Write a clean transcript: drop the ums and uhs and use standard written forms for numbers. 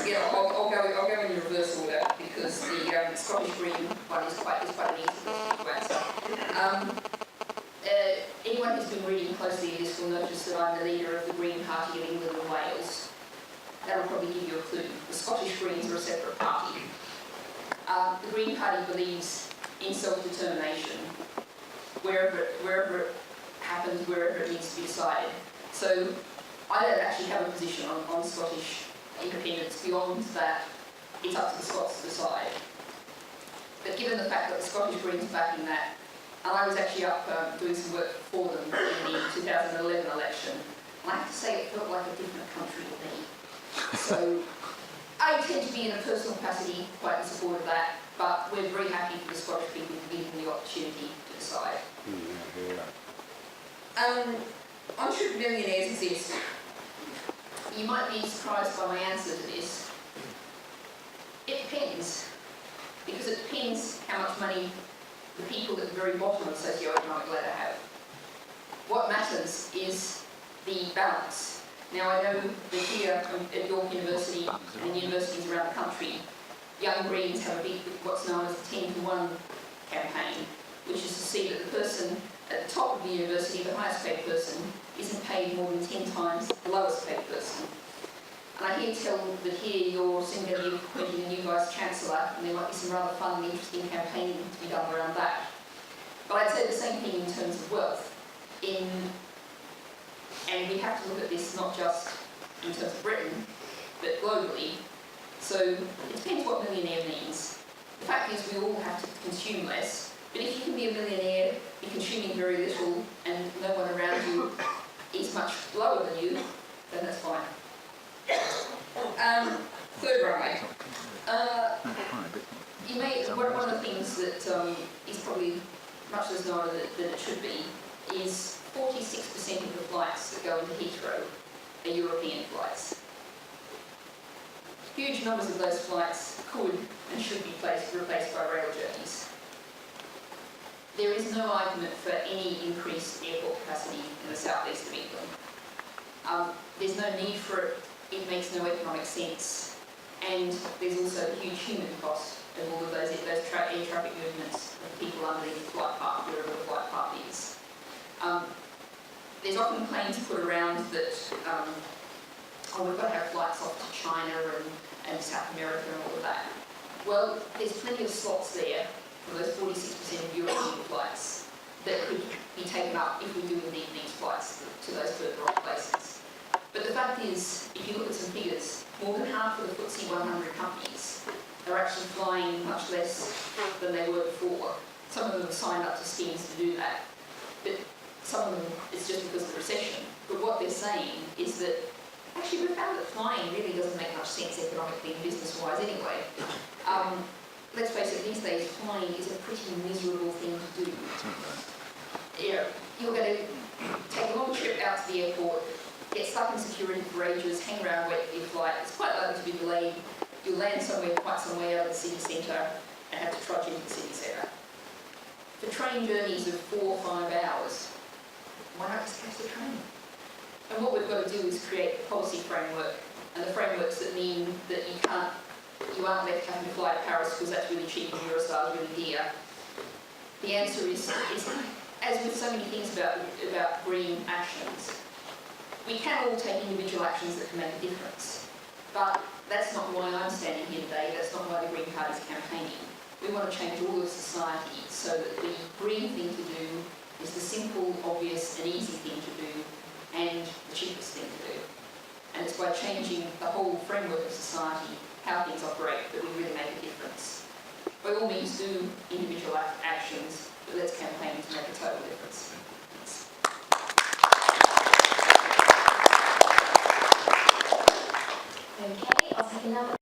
Yeah, I'll go in reverse order because the Scottish Green one is quite an easy question to answer. Anyone who's been reading closely this will notice that I'm the leader of the Green Party of England and Wales. That'll probably give you a clue. The Scottish Greens are a separate party. The Green Party believes in self-determination wherever it happens, wherever it needs to be decided. So I don't actually have a position on Scottish independence beyond that it's up to the Scots to decide. But given the fact that the Scottish Greens are backing that, and I was actually up doing some work for them in the 2011 election, and I have to say it felt like a different country to me. So I tend to be in a personal capacity quite in support of that, but we're very happy for the Scottish people to be given the opportunity to decide. Should millionaires exist? You might be surprised by my answer to this. It depends, because it depends how much money the people at the very bottom of the socio-economic ladder have. What matters is the balance. Now I know that here at York University and universities around the country, Young Greens have a big, what's known as the 10-to-1 campaign, which is to see that the person at the top of the university, the highest paid person, isn't paid more than 10 times the lowest paid person. And I hear tell that here you're soon going to be appointing a new Vice-Chancellor, and there might be some rather fun and interesting campaigning to be done around that. But I'd say the same thing in terms of wealth. And we have to look at this not just in terms of Britain, but globally. So it depends what millionaire means. The fact is we all have to consume less, but if you can be a millionaire, be consuming very little, and no one around you is much lower than you, then that's fine. Third right. One of the things that is probably much less known than it should be is 46% of the flights that go into Heathrow are European flights. Huge numbers of those flights could and should be replaced by rail journeys. There is no argument for any increased airport capacity in the southeast of England. There's no need for it. It makes no economic sense, and there's also a huge human cost of all of those air traffic movements of people underneath the flight path, wherever the flight path is. There's often claims put around that we've got to have flights off to China and South America and all of that. Well, there's plenty of slots there for those 46% of European flights that could be taken up if we do indeed need flights to those further off places. But the fact is, if you look at some figures, more than half of the FTSE 100 companies are actually flying much less than they were before. Some of them have signed up to schemes to do that, but some of them it's just because of the recession. But what they're saying is that actually we've found that flying really doesn't make much sense economically and business-wise anyway. Let's face it, these days flying is a pretty miserable thing to do. You're going to take a long trip out to the airport, get stuck in security for ages, hang around waiting for your flight. It's quite likely to be delayed. You'll land quite somewhere out of the city centre and have to trudge into the city centre. For train journeys of 4 or 5 hours, why not just catch the train? And what we've got to do is create a policy framework, and the frameworks that mean that you aren't left having to fly to Paris because that's really cheap and Eurostar is really dear. The answer is, as with so many things about green actions, we can all take individual actions that can make a difference. But that's not why I'm standing here today, that's not why the Green Party is campaigning. We want to change all of society so that the green thing to do is the simple, obvious and easy thing to do and the cheapest thing to do. And it's by changing the whole framework of society, how things operate, that we really make a difference. By all means do individual actions, but let's campaign